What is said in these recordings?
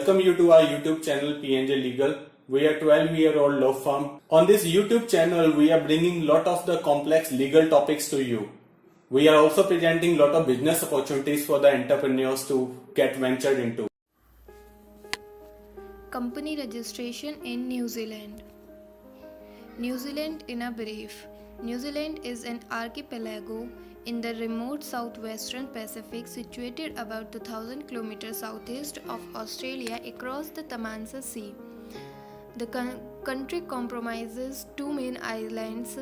welcome you to our YouTube channel PNJ Legal. We are 12-year-old law firm. On this YouTube channel, we are bringing lot of the complex legal topics to you. We are also presenting lot of business opportunities for the entrepreneurs to get ventured into. Company registration in New Zealand. New Zealand in a brief. New Zealand is an archipelago in the remote southwestern Pacific situated about 1,000 kilometers southeast of Australia across the Tamansa Sea. The country comprises two main islands,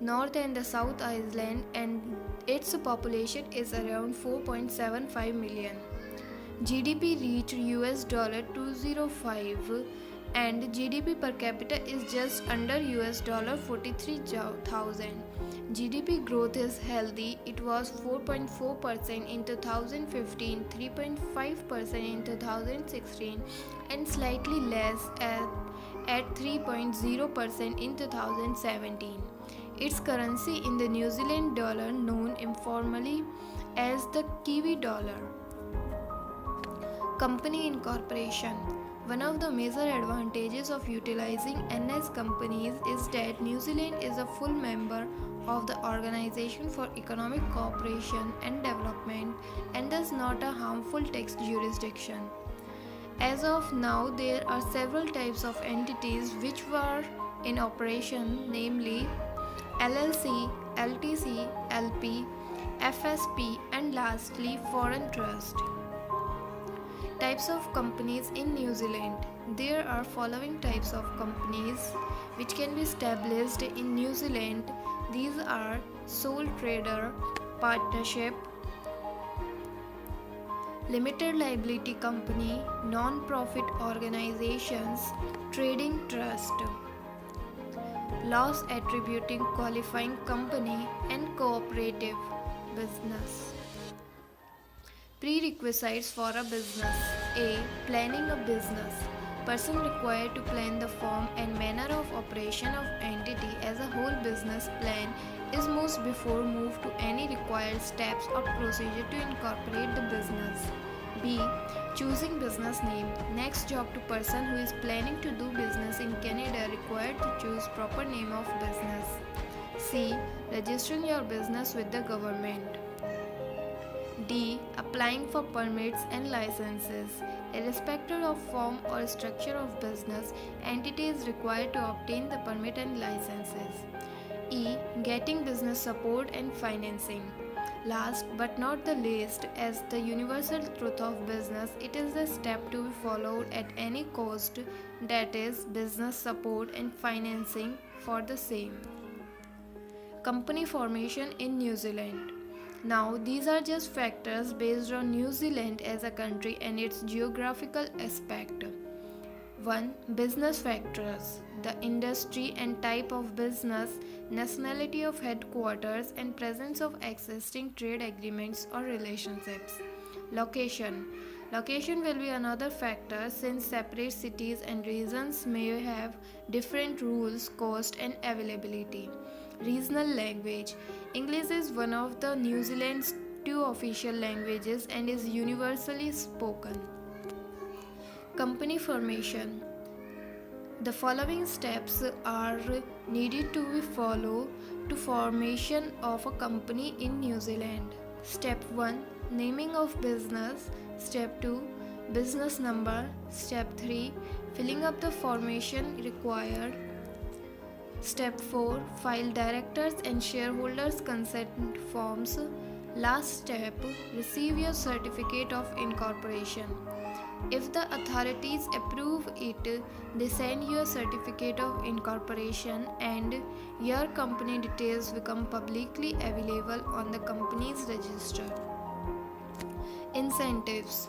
North and the South Island, and its population is around 4.75 million. GDP reached $205 and GDP per capita is just under $43,000. GDP growth is healthy. It was 4.4% in 2015, 3.5% in 2016 and slightly less at 3.0% in 2017. Its currency in the New Zealand dollar, known informally as the Kiwi dollar. Company incorporation. One of the major advantages of utilizing NS companies is that New Zealand is a full member of the Organization for Economic Cooperation and Development and thus not a harmful tax jurisdiction. As of now, there are several types of entities which were in operation, namely LLC, LTC, LP, FSP, and lastly Foreign Trust. Types of companies in New Zealand. There are following types of companies which can be established in New Zealand. These are sole trader, partnership, limited liability company, non-profit organizations, trading trust, loss attributing qualifying company, and cooperative business. Prerequisites for a business. A. Planning a business. Person required to plan the form and manner of operation of entity as a whole business plan is most before move to any required steps or procedure to incorporate the business. B. Choosing business name. Next job to person who is planning to do business in Canada required to choose proper name of business. C. Registering your business with the government. D. Applying for permits and licenses. Irrespective of form or structure of business, entity is required to obtain the permit and licenses. E. Getting business support and financing. Last but not the least, as the universal truth of business, it is the step to be followed at any cost, that is, business support and financing for the same. Company formation in New Zealand. Now, these are just factors based on New Zealand as a country and its geographical aspect. 1. Business factors. The industry and type of business, nationality of headquarters, and presence of existing trade agreements or relationships. Location. Location will be another factor since separate cities and regions may have different rules, cost, and availability. Regional language. English is one of the New Zealand's two official languages and is universally spoken. Company formation. The following steps are needed to be followed to formation of a company in New Zealand. Step 1. Naming of business. Step 2. Business number. Step 3. Filling up the formation required. Step 4. File directors and shareholders consent forms. Last step. Receive your certificate of incorporation. If the authorities approve it, they send you a certificate of incorporation and your company details become publicly available on the company's register. Incentives.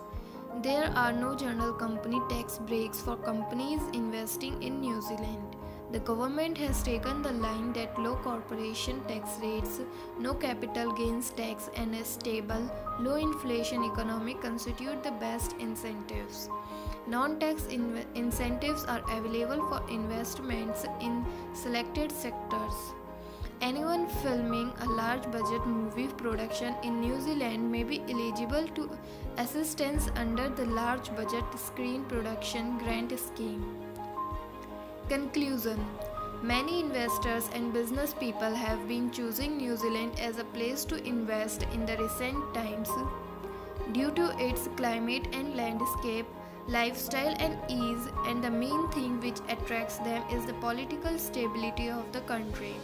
There are no general company tax breaks for companies investing in New Zealand. The government has taken the line that low corporation tax rates, no capital gains tax, and a stable, low inflation economy constitute the best incentives. Non-tax incentives are available for investments in selected sectors. Anyone filming a large budget movie production in New Zealand may be eligible to assistance under the large budget screen production grant scheme. Conclusion. Many investors and business people have been choosing New Zealand as a place to invest in the recent times due to its climate and landscape, lifestyle and ease, and the main thing which attracts them is the political stability of the country.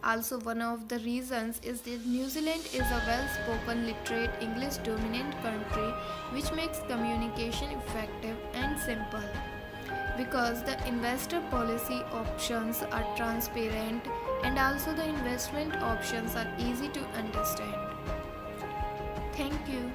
Also, one of the reasons is that New Zealand is a well-spoken, literate, English-dominant country which makes communication effective and simple. Because the investor policy options are transparent and also the investment options are easy to understand. Thank you.